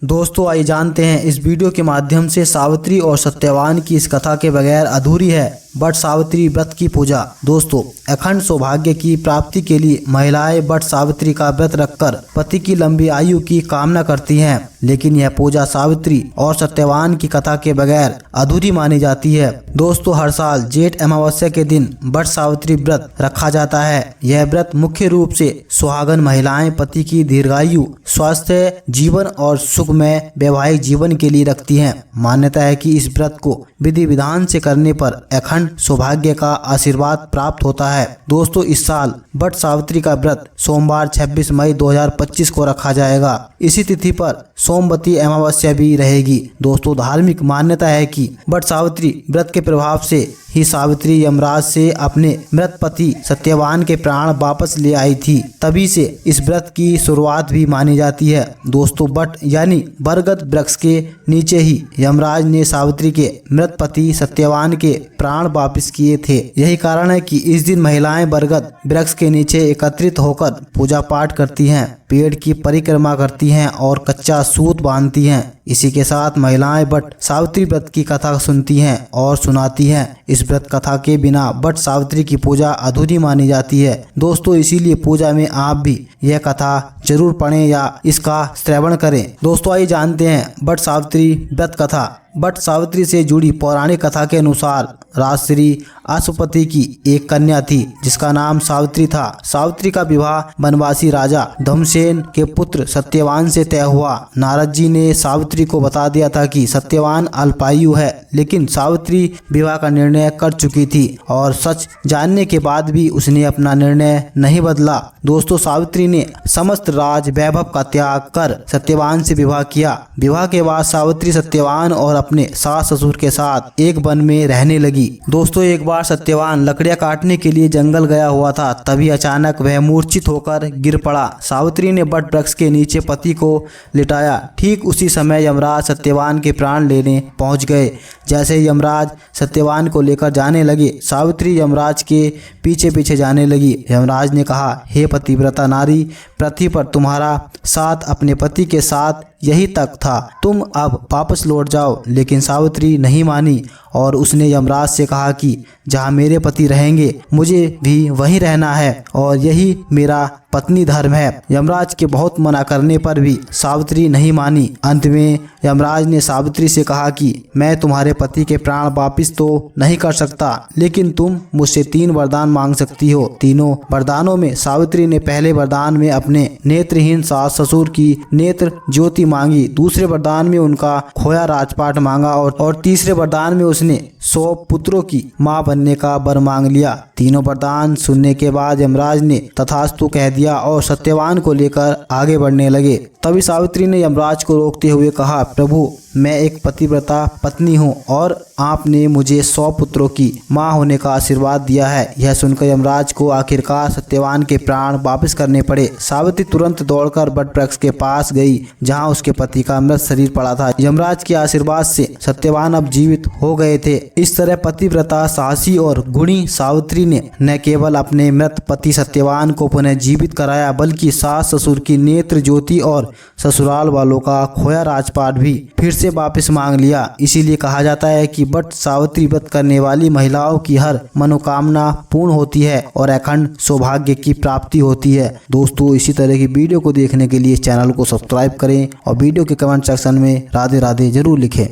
दोस्तों आइए जानते हैं इस वीडियो के माध्यम से सावित्री और सत्यवान की इस कथा के बगैर अधूरी है वट सावित्री व्रत की पूजा। दोस्तों अखंड सौभाग्य की प्राप्ति के लिए महिलाएं वट सावित्री का व्रत रखकर पति की लंबी आयु की कामना करती हैं, लेकिन यह पूजा सावित्री और सत्यवान की कथा के बगैर अधूरी मानी जाती है। दोस्तों हर साल जेठ अमावस्या के दिन वट सावित्री व्रत रखा जाता है। यह व्रत मुख्य रूप से सुहागन महिलाएं पति की दीर्घायु, स्वास्थ्य, जीवन और सुखमय वैवाहिक जीवन के लिए रखती हैं। मान्यता है कि इस व्रत को विधि विधान से करने पर अखंड सौभाग्य का आशीर्वाद प्राप्त होता है। दोस्तों इस साल वट सावित्री का व्रत सोमवार 26 मई 2025 को रखा जाएगा। इसी तिथि पर सोमवती अमावस्या भी रहेगी। दोस्तों धार्मिक मान्यता है कि वट सावित्री व्रत के प्रभाव से ही सावित्री यमराज से अपने मृत पति सत्यवान के प्राण वापस ले आई थी। तभी से इस व्रत की शुरुआत भी मानी जाती है। दोस्तों वट यानी बरगद वृक्ष के नीचे ही यमराज ने सावित्री के मृत पति सत्यवान के प्राण वापस किए थे। यही कारण है कि इस दिन महिलाएं बरगद वृक्ष के नीचे एकत्रित होकर पूजा पाठ करती हैं, पेड़ की परिक्रमा करती हैं और कच्चा सूत बांधती हैं। इसी के साथ महिलाएं वट सावित्री व्रत की कथा सुनती हैं और सुनाती हैं। इस व्रत कथा के बिना वट सावित्री की पूजा अधूरी मानी जाती है। दोस्तों इसीलिए पूजा में आप भी यह कथा जरूर पढ़ें या इसका श्रवण करें। दोस्तों आइए जानते हैं वट सावित्री व्रत कथा। वट सावित्री से जुड़ी पौराणिक कथा के अनुसार राजश्री अश्वपति की एक कन्या थी जिसका नाम सावित्री था। सावित्री का विवाह वनवासी राजा धूमसेन के पुत्र सत्यवान से तय हुआ। नारद जी ने सावित्री को बता दिया था कि सत्यवान अल्पायु है, लेकिन सावित्री विवाह का निर्णय कर चुकी थी और सच जानने के बाद भी उसने अपना निर्णय नहीं बदला। दोस्तों सावित्री ने समस्त राज वैभव का त्याग कर सत्यवान से विवाह किया। विवाह के बाद सावित्री सत्यवान और अपने सास ससुर के साथ एक वन में रहने लगी। दोस्तों एक बार सत्यवान लकड़ियां काटने के लिए जंगल गया हुआ था, तभी अचानक वह मूर्छित होकर गिर पड़ा। सावित्री ने वट वृक्ष के नीचे पति को लिटाया। ठीक उसी समय यमराज सत्यवान के प्राण लेने पहुंच गए। जैसे यमराज सत्यवान को लेकर जाने लगे, सावित्री यमराज के पीछे पीछे जाने लगी। यमराज ने कहा, हे पतिव्रता नारी, पृथ्वी पर तुम्हारा साथ अपने पति के साथ यही तक था, तुम अब वापस लौट जाओ। लेकिन सावित्री नहीं मानी और उसने यमराज से कहा कि जहाँ मेरे पति रहेंगे मुझे भी वहीं रहना है और यही मेरा पत्नी धर्म है। यमराज के बहुत मना करने पर भी सावित्री नहीं मानी। अंत में यमराज ने सावित्री से कहा कि मैं तुम्हारे पति के प्राण वापिस तो नहीं कर सकता, लेकिन तुम मुझसे 3 वरदान मांग सकती हो। तीनों वरदानों में सावित्री ने पहले वरदान में अपने नेत्रहीन सास ससुर की नेत्र ज्योति मांगी, दूसरे वरदान में उनका खोया राजपाट मांगा और तीसरे वरदान में उसने 100 पुत्रों की मां बनने का वर मांग लिया। तीनों वरदान सुनने के बाद यमराज ने तथास्तु कह दिया और सत्यवान को लेकर आगे बढ़ने लगे। तभी सावित्री ने यमराज को रोकते हुए कहा, प्रभु मैं एक पतिव्रता पत्नी हूँ और आपने मुझे 100 पुत्रों की माँ होने का आशीर्वाद दिया है। यह सुनकर यमराज को आखिरकार सत्यवान के प्राण वापस करने पड़े। सावित्री तुरंत दौड़कर वट वृक्ष के पास गई जहाँ उसके पति का मृत शरीर पड़ा था। यमराज के आशीर्वाद से सत्यवान अब जीवित हो गए थे। इस तरह पतिव्रता साहसी और गुणी सावित्री ने न केवल अपने मृत पति सत्यवान को पुनः जीवित कराया, बल्कि सास ससुर की नेत्र ज्योति और ससुराल वालों का खोया राजपाट भी फिर से वापस मांग लिया। इसीलिए कहा जाता है कि वट सावित्री व्रत करने वाली महिलाओं की हर मनोकामना पूर्ण होती है और अखंड सौभाग्य की प्राप्ति होती है। दोस्तों इसी तरह की वीडियो को देखने के लिए चैनल को सब्सक्राइब करें और वीडियो के कमेंट सेक्शन में राधे राधे जरूर लिखें।